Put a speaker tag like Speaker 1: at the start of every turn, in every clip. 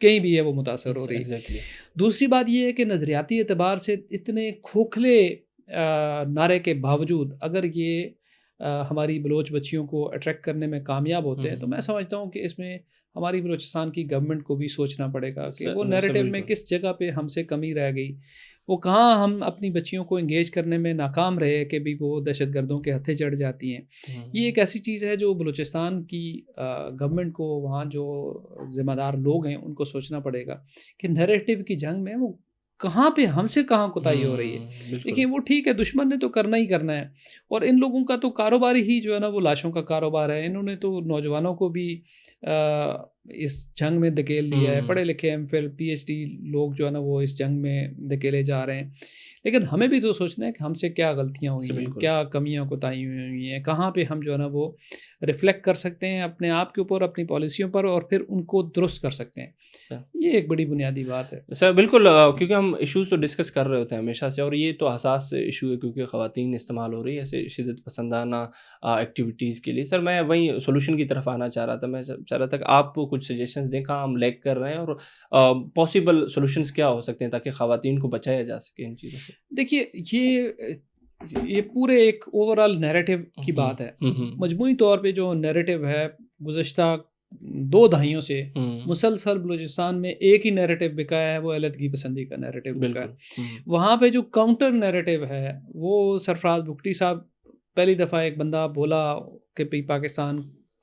Speaker 1: کہیں بھی ہے وہ متاثر ہو رہی ہے. دوسری بات یہ ہے کہ نظریاتی اعتبار سے اتنے کھوکھلے نعرے کے باوجود اگر یہ ہماری بلوچ بچیوں کو اٹریکٹ کرنے میں کامیاب ہوتے ہیں تو میں سمجھتا ہوں کہ اس میں ہماری بلوچستان کی گورنمنٹ کو بھی سوچنا پڑے گا کہ وہ نیریٹو میں کس جگہ پہ ہم سے کمی رہ گئی, وہ کہاں ہم اپنی بچیوں کو انگیج کرنے میں ناکام رہے کہ بھی وہ دہشت گردوں کے ہتھے چڑھ جاتی ہیں. یہ ایک ایسی چیز ہے جو بلوچستان کی گورنمنٹ کو, وہاں جو ذمہ دار لوگ ہیں ان کو سوچنا پڑے گا کہ نیریٹو کی جنگ میں وہ کہاں پہ ہم سے کہاں کوتاہی ہو رہی ہے. دیکھیں وہ ٹھیک ہے, دشمن نے تو کرنا ہی کرنا ہے, اور ان لوگوں کا تو کاروبار ہی جو ہے نا وہ لاشوں کا کاروبار ہے. انہوں نے تو نوجوانوں کو بھی اس جنگ میں دھکیل دیا ہے. پڑھے لکھے M Phil P H D لوگ جو ہے نا وہ اس جنگ میں دھکیلے جا رہے ہیں. لیکن ہمیں بھی تو سوچنا ہے کہ ہم سے کیا غلطیاں ہوئی ہیں, کیا کمیاں کوتاہی ہوئی ہیں, کہاں پہ ہم جو ہے نا وہ ریفلیکٹ کر سکتے ہیں اپنے آپ کے اوپر, اپنی پالیسیوں پر, اور پھر ان کو درست کر سکتے ہیں. یہ ایک بڑی بنیادی بات ہے
Speaker 2: سر. بالکل, کیونکہ ہم ایشوز تو ڈسکس کر رہے ہوتے ہیں ہمیشہ سے, اور یہ تو حساس ایشو ہے کیونکہ خواتین استعمال ہو رہی ہے ایسے شدت پسندانہ ایکٹیویٹیز کے لیے. سر میں وہیں سولوشن کی طرف آنا چاہ رہا تھا. میں چاہ رہا تھا کہ آپ کچھ سجیشنز دیں کہاں ہم لیک کر رہے ہیں اور پاسبل سولوشنز کیا ہو سکتے ہیں تاکہ خواتین کو بچایا جا سکے ان چیزوں سے.
Speaker 1: دیکھیے یہ پورے ایک اوور آل نیریٹو کی بات ہے. مجموعی طور پہ جو نیریٹو ہے گزشتہ 2 دہائیوں سے مسلسل بلوچستان میں ایک ہی نیریٹو بکا ہے, وہ علیحدگی پسندی کا نیریٹو بکا ہے. وہاں پہ جو کاؤنٹر نیریٹو ہے وہ سرفراز بگٹی صاحب, پہلی دفعہ ایک بندہ بولا کہ پاکستان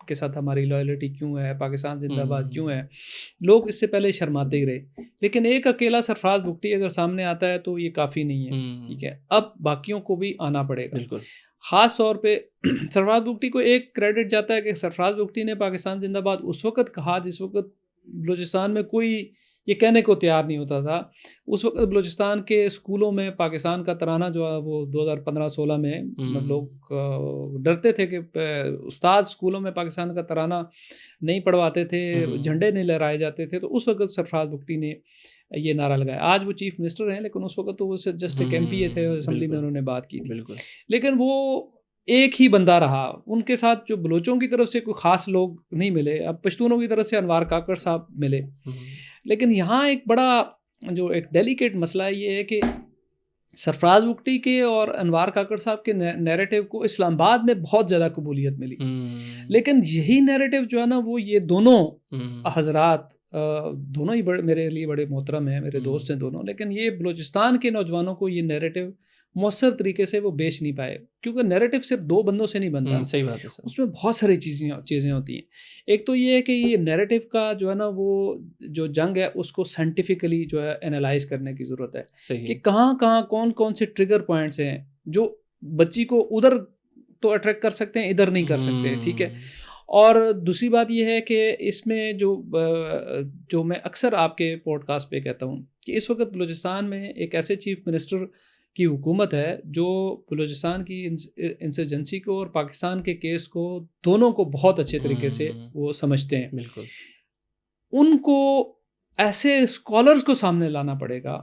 Speaker 1: کے ساتھ ہماری لائلٹی کیوں ہے, پاکستان زندہ باد کیوں ہے. لوگ اس سے پہلے شرماتے ہی رہے, لیکن ایک اکیلا سرفراز بگٹی اگر سامنے آتا ہے تو یہ کافی نہیں ہے. ٹھیک ہے, اب باقیوں کو بھی آنا پڑے گا.
Speaker 2: بالکل,
Speaker 1: خاص طور پہ سرفراز بگٹی کو ایک کریڈٹ جاتا ہے کہ سرفراز بگٹی نے پاکستان زندہ باد اس وقت کہا جس وقت بلوچستان میں کوئی یہ کہنے کو تیار نہیں ہوتا تھا. اس وقت بلوچستان کے اسکولوں میں پاکستان کا ترانہ جو ہے وہ 2015-16 میں لوگ ڈرتے تھے کہ استاد اسکولوں میں پاکستان کا ترانہ نہیں پڑھواتے تھے, جھنڈے نہیں لہرائے جاتے تھے. تو اس وقت سرفراز بگٹی نے یہ نعرہ لگایا. آج وہ چیف منسٹر ہیں لیکن اس وقت تو وہ جسٹ ایک ایم پی اے تھے, اسمبلی میں انہوں نے بات کی تھی. لیکن وہ ایک ہی بندہ رہا. ان کے ساتھ جو بلوچوں کی طرف سے کوئی خاص لوگ نہیں ملے. اب پشتونوں کی طرف سے انوار کاکڑ صاحب ملے. لیکن یہاں ایک بڑا جو ایک ڈیلیکیٹ مسئلہ یہ ہے کہ سرفراز بگٹی کے اور انوار کاکڑ صاحب کے نیریٹو کو اسلام آباد میں بہت زیادہ قبولیت ملی. لیکن یہی نیریٹو جو ہے نا وہ یہ دونوں حضرات دونوں ہی میرے لیے بڑے محترم ہیں, میرے دوست ہیں دونوں, لیکن یہ بلوچستان کے نوجوانوں کو یہ نیریٹو مؤثر طریقے سے وہ بیچ نہیں پائے, کیونکہ نیریٹو صرف 2 بندوں سے نہیں بنتا.
Speaker 2: صحیح بات ہے سر.
Speaker 1: اس میں بہت ساری چیزیں ہوتی ہیں. ایک تو یہ ہے کہ یہ نیریٹو کا جو ہے نا وہ جو جنگ ہے اس کو سائنٹیفکلی جو ہے انالائز کرنے کی ضرورت ہے.
Speaker 2: صحیح.
Speaker 1: کہ کہاں کون سے ٹریگر پوائنٹس ہیں جو بچی کو ادھر تو اٹریکٹ کر سکتے ہیں, ادھر نہیں کر سکتے. ٹھیک ہے. اور دوسری بات یہ ہے کہ اس میں جو میں اکثر آپ کے پوڈ کاسٹ پہ کہتا ہوں کہ اس وقت بلوچستان میں ایک ایسے چیف منسٹر کی حکومت ہے جو بلوچستان کی انسرجنسی کو اور پاکستان کے کیس کو دونوں کو بہت اچھے طریقے سے وہ سمجھتے ہیں.
Speaker 2: بالکل.
Speaker 1: ان کو ایسے اسکالرز کو سامنے لانا پڑے گا,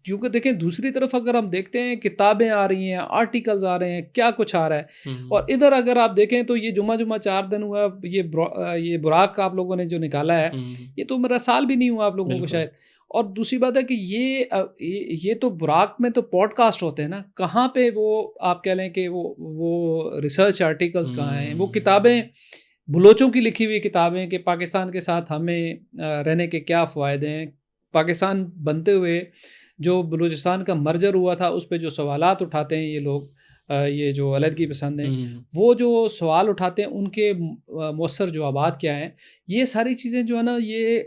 Speaker 1: کیونکہ دیکھیں دوسری طرف اگر ہم دیکھتے ہیں کتابیں آ رہی ہیں, آرٹیکلز آ رہے ہیں, کیا کچھ آ رہا ہے, اور ادھر اگر آپ دیکھیں تو یہ جمعہ 4 دن ہوا, یہ براق آپ لوگوں نے جو نکالا ہے یہ تو میرا سال بھی نہیں ہوا آپ لوگوں کو شاید. اور دوسری بات ہے کہ یہ تو براق میں تو پوڈ کاسٹ ہوتے ہیں نا, کہاں پہ وہ آپ کہہ لیں کہ وہ ریسرچ آرٹیکلز کہاں ہیں, وہ کتابیں بلوچوں کی لکھی ہوئی کتابیں کہ پاکستان کے ساتھ ہمیں رہنے کے کیا فوائد ہیں, پاکستان بنتے ہوئے جو بلوچستان کا مرجر ہوا تھا اس پہ جو سوالات اٹھاتے ہیں یہ لوگ, یہ جو علیحدگی پسند ہیں وہ جو سوال اٹھاتے ہیں ان کے مؤثر جوابات کیا ہیں, یہ ساری چیزیں جو ہے نا یہ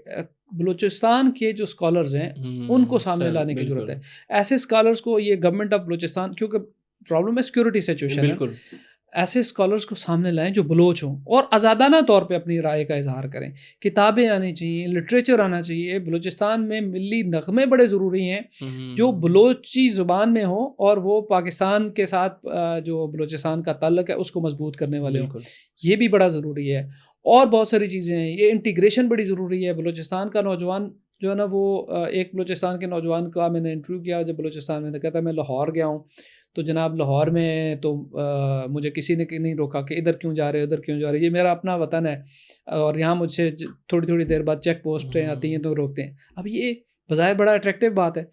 Speaker 1: بلوچستان کے جو اسکالرز ہیں ان کو سامنے لانے کی ضرورت ہے. ایسے اسکالرز کو یہ گورنمنٹ آف بلوچستان, کیونکہ پرابلم ہے سیکورٹی سچویشن, بالکل ایسے اسکالرز کو سامنے لائیں جو بلوچ ہوں اور آزادانہ طور پہ اپنی رائے کا اظہار کریں. کتابیں آنی چاہیے, لٹریچر آنا چاہیے. بلوچستان میں ملی نغمے بڑے ضروری ہیں جو بلوچی زبان میں ہوں اور وہ پاکستان کے ساتھ جو بلوچستان کا تعلق ہے اس کو مضبوط کرنے والے ہوں. یہ بھی بڑا ضروری ہے. اور بہت ساری چیزیں ہیں. یہ انٹیگریشن بڑی ضروری ہے. بلوچستان کا نوجوان جو ہے نا وہ ایک بلوچستان کے نوجوان کا میں نے انٹرویو کیا جب بلوچستان میں, کہتا ہے میں لاہور گیا ہوں تو جناب لاہور میں تو مجھے کسی نے نہیں روکا کہ ادھر کیوں جا رہے ادھر کیوں جا رہے, یہ میرا اپنا وطن ہے اور یہاں مجھ سے تھوڑی تھوڑی دیر بعد چیک پوسٹیں آتی ہیں تو روکتے ہیں. اب یہ بظاہر بڑا اٹریکٹیو بات ہے,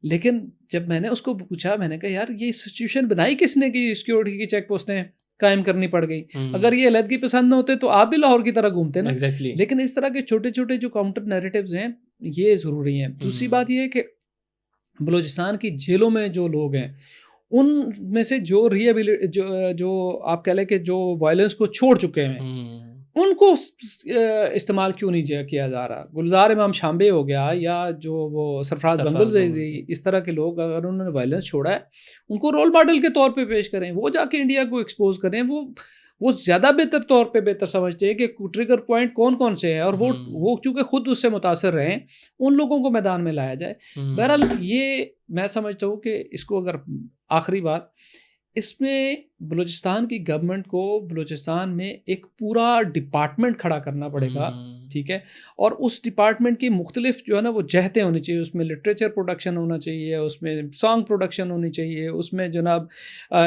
Speaker 1: لیکن جب میں نے اس کو پوچھا, میں نے کہا یار یہ سچویشن بنائی کس نے کہ سیکیورٹی کی چیک پوسٹیں قائم کرنی پڑ گئی؟ اگر یہ علیحدگی پسند نہ ہوتے تو آپ بھی لاہور کی طرح گھومتے نا. لیکن اس طرح کے چھوٹے چھوٹے جو کاؤنٹر نیریٹیوز ہیں یہ ضروری ہیں. دوسری بات یہ ہے کہ بلوچستان کی جیلوں میں جو لوگ ہیں ان میں سے جو جو آپ کہہ لیں کہ جو وائلنس کو چھوڑ چکے ہیں ان کو استعمال کیوں نہیں کیا جا رہا؟ گلزار امام شامبے ہو گیا یا جو وہ سرفراز بنگل اس طرح کے لوگ اگر انہوں نے وائلنس چھوڑا ہے ان کو رول ماڈل کے طور پہ پیش کریں, وہ جا کے انڈیا کو ایکسپوز کریں. وہ زیادہ بہتر طور پہ بہتر سمجھتے ہیں کہ ٹریگر پوائنٹ کون کون سے ہیں اور وہ چونکہ خود اس سے متاثر رہیں ان لوگوں کو میدان میں لایا جائے. بہرحال یہ میں سمجھتا ہوں کہ اس کو اگر آخری بات اس میں بلوچستان کی گورنمنٹ کو بلوچستان میں ایک پورا ڈپارٹمنٹ کھڑا کرنا پڑے گا, ٹھیک ہے, اور اس ڈپارٹمنٹ کی مختلف جو ہے نا وہ جہتیں ہونی چاہیے. اس میں لٹریچر پروڈکشن ہونا چاہیے, اس میں سانگ پروڈکشن ہونی چاہیے, اس میں جناب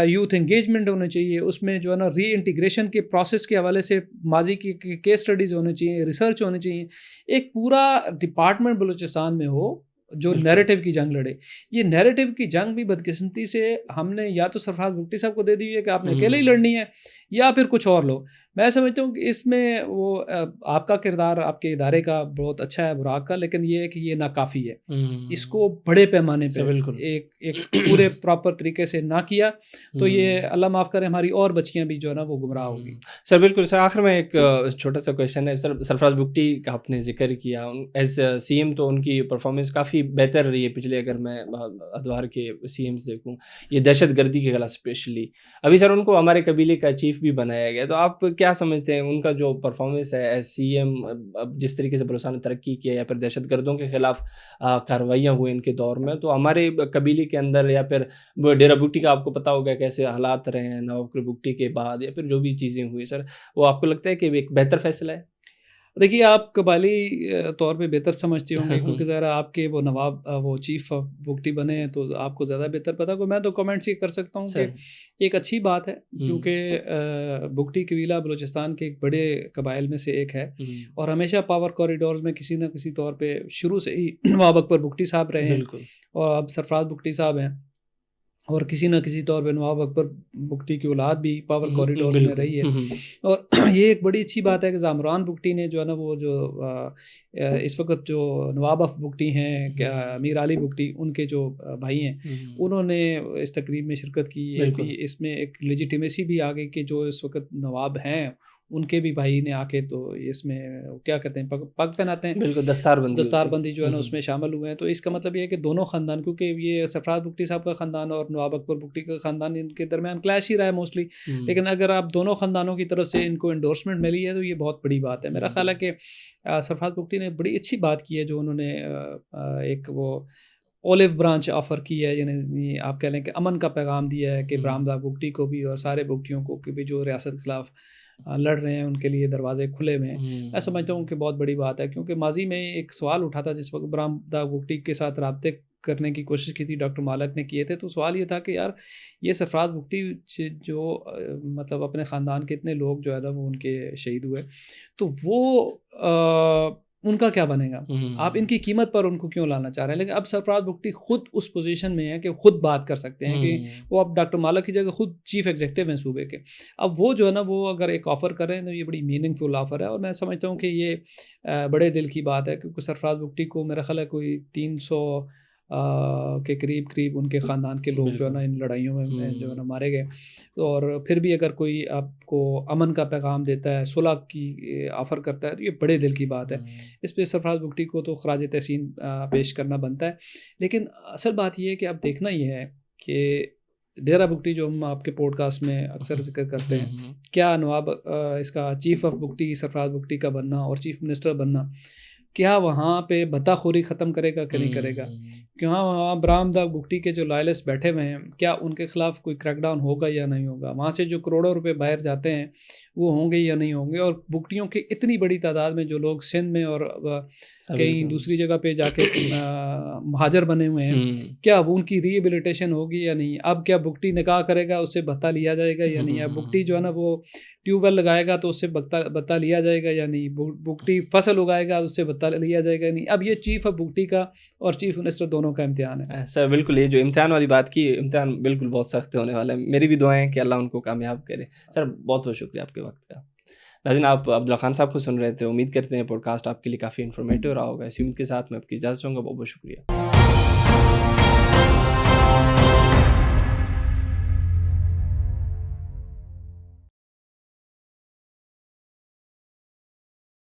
Speaker 1: یوتھ انگیجمنٹ ہونا چاہیے, اس میں جو ہے نا ری انٹیگریشن کے پروسیس کے حوالے سے ماضی کی کیس اسٹڈیز ہونی چاہیے, ریسرچ ہونی چاہیے. ایک پورا ڈپارٹمنٹ بلوچستان میں ہو جو نیریٹیو کی جنگ لڑے. یہ نیریٹیو کی جنگ بھی بدقسمتی سے ہم نے یا تو سرفراز بگٹی صاحب کو دے دی ہے کہ آپ نے اکیلے ہی لڑنی ہے یا پھر کچھ اور لوگ. میں سمجھتا ہوں کہ اس میں وہ آپ کا کردار آپ کے ادارے کا بہت اچھا ہے براق کا, لیکن یہ ہے کہ یہ ناکافی ہے. اس کو بڑے پیمانے پہ ایک پورے پراپر طریقے سے نہ کیا تو یہ اللہ معاف کرے ہماری اور بچیاں بھی جو ہے نا وہ گمراہ ہوگی.
Speaker 2: سر بالکل سر, آخر میں ایک چھوٹا سا کویشچن ہے سر. سرفراز بگٹی کا آپ نے ذکر کیا, ایز سی ایم تو ان کی پرفارمنس کافی بہتر رہی ہے پچھلے, اگر میں ادوار کے سی ایمز دیکھوں, یہ دہشت گردی کے خلاف اسپیشلی. ابھی سر ان کو ہمارے قبیلے کا چیف بھی بنایا گیا, تو آپ کیا سمجھتے ہیں ان کا جو پرفارمنس ہے ایز سی ایم, جس طریقے سے بلوچستان نے ترقی کیا یا پھر دہشت گردوں کے خلاف کارروائیاں ہوئی ان کے دور میں, تو ہمارے قبیلے کے اندر یا پھر ڈیرہ بگٹی کا آپ کو پتہ ہوگا کیسے حالات رہے ہیں نواب بگٹی کے بعد, یا پھر جو بھی چیزیں ہوئی سر, وہ آپ کو لگتا ہے کہ ایک بہتر فیصلہ ہے؟
Speaker 1: دیکھیے آپ قبائلی طور پہ بہتر سمجھتے ہوں گے کیونکہ ذرا آپ کے وہ نواب وہ چیف آف بگٹی بنے ہیں تو آپ کو زیادہ بہتر پتہ کو. میں تو کمنٹس یہ کر سکتا ہوں کہ ایک اچھی بات ہے کیونکہ بگٹی قبیلہ بلوچستان کے ایک بڑے قبائل میں سے ایک ہے اور ہمیشہ پاور کوریڈورز میں کسی نہ کسی طور پہ شروع سے ہی نواب اکبر بگٹی صاحب رہے ہیں اور اب سرفراز بگٹی صاحب ہیں, اور کسی نہ کسی طور پہ نواب اکبر بگٹی کی اولاد بھی پاور کوریڈورز میں رہی ہے. اور یہ ایک بڑی اچھی بات ہے کہ زامران بگٹی نے جو ہے نا وہ جو اس وقت جو نواب اف بگٹی ہیں, کیا امیر علی بگٹی, ان کے جو بھائی ہیں, انہوں نے اس تقریب میں شرکت کی. اس میں ایک لیجیٹیمیسی بھی آ گئی کہ جو اس وقت نواب ہیں ان کے بھی بھائی نے آ کے تو اس میں کیا کہتے ہیں پگ پہناتے ہیں, بالکل دستار بندی جو ہے نا اس میں شامل ہوئے ہیں. تو اس کا مطلب یہ ہے کہ دونوں خاندان, کیونکہ یہ سرفراز بگٹی صاحب کا خاندان اور نواب اکبر بگٹی کا خاندان, ان کے درمیان کلیش ہی رہا ہے موسٹلی, لیکن اگر آپ دونوں خاندانوں کی طرف سے ان کو انڈورسمنٹ ملی ہے تو یہ بہت بڑی بات ہے. میرا خیال ہے کہ سرفراز بگٹی نے بڑی اچھی بات کی ہے جو انہوں نے ایک وہ اولیو برانچ آفر کی ہے, یعنی آپ کہہ لیں کہ امن کا پیغام دیا ہے کہ برہمدہ بگٹی کو بھی اور سارے بگٹیوں کو کہ بھی جو ریاست کے خلاف لڑ رہے ہیں ان کے لیے دروازے کھلے ہوئے ہیں. میں سمجھتا ہوں کہ بہت بڑی بات ہے کیونکہ ماضی میں ایک سوال اٹھا تھا جس وقت برہمدہ بگٹی کے ساتھ رابطے کرنے کی کوشش کی تھی, ڈاکٹر مالک نے کیے تھے, تو سوال یہ تھا کہ یار یہ سرفراز بگٹی جو مطلب اپنے خاندان کے اتنے لوگ جو ہے نا وہ ان کے شہید ہوئے, تو وہ ان کا کیا بنے گا, آپ ان کی قیمت پر ان کو کیوں لانا چاہ رہے ہیں. لیکن اب سرفراز بگٹی خود اس پوزیشن میں ہے کہ خود بات کر سکتے ہیں کہ وہ اب ڈاکٹر مالک کی جگہ خود چیف ایگزیکٹو ہیں صوبے کے. اب وہ جو ہے نا وہ اگر ایک آفر کریں تو یہ بڑی میننگ فل آفر ہے, اور میں سمجھتا ہوں کہ یہ بڑے دل کی بات ہے کیونکہ سرفراز بگٹی کو میرا خیال ہے کوئی 300 کے قریب ان کے خاندان کے لوگ جو ہے نا ان لڑائیوں میں جو ہے نا مارے گئے. اور پھر بھی اگر کوئی آپ کو امن کا پیغام دیتا ہے, صلح کی آفر کرتا ہے, تو یہ بڑے دل کی بات ہے. اس پہ سرفراز بگٹی کو تو خراج تحسین پیش کرنا بنتا ہے. لیکن اصل بات یہ ہے کہ اب دیکھنا یہ ہے کہ ڈیرہ بگٹی جو ہم آپ کے پوڈ کاسٹ میں اکثر ذکر کرتے ہیں, کیا نواب اس کا چیف آف بگٹی سرفراز بگٹی کا بننا اور چیف منسٹر بننا کیا وہاں پہ بھتہ خوری ختم کرے گا کہ نہیں کرے گا؟ کہ وہاں برآمدہ بگٹی کے جو لائلسٹ بیٹھے ہوئے ہیں کیا ان کے خلاف کوئی کریک ڈاؤن ہوگا یا نہیں ہوگا؟ وہاں سے جو کروڑوں روپے باہر جاتے ہیں وہ ہوں گے یا نہیں ہوں گے؟ اور بگٹیوں کی اتنی بڑی تعداد میں جو لوگ سندھ میں اور کہیں دوسری جگہ پہ جا کے مہاجر بنے ہوئے ہیں کیا وہ ان کی ری ایبلیٹیشن ہوگی یا نہیں؟ اب کیا بگٹی نکاح کرے گا اس سے بھتہ لیا جائے گا یا نہیں؟ اب بگٹی جو ہے نا وہ ٹیوب ویل لگائے گا تو اس سے بھتہ لیا جائے گا یا نہیں؟ بگٹی فصل اگائے گا اس سے بھتہ لیا جائے گا یا نہیں؟ اب یہ چیف آف بگٹی کا اور چیف منسٹر دونوں کا امتحان ہے
Speaker 2: سر. بالکل یہ جو امتحان والی بات کی، امتحان بالکل بہت سخت ہونے والا ہے. میری بھی دعائیں ہیں کہ اللہ ان کو کامیاب کرے. سر بہت بہت شکریہ آپ کے وقت کا. ناظرین آپ عبداللہ خان صاحب کو سن رہے تھے. امید کرتے ہیں پوڈ کاسٹ آپ کے لیے کافی انفارمیٹیو رہا ہوگا. اسی امید کے ساتھ میں آپ کی اجازت چاہوں گا. بہت بہت شکریہ.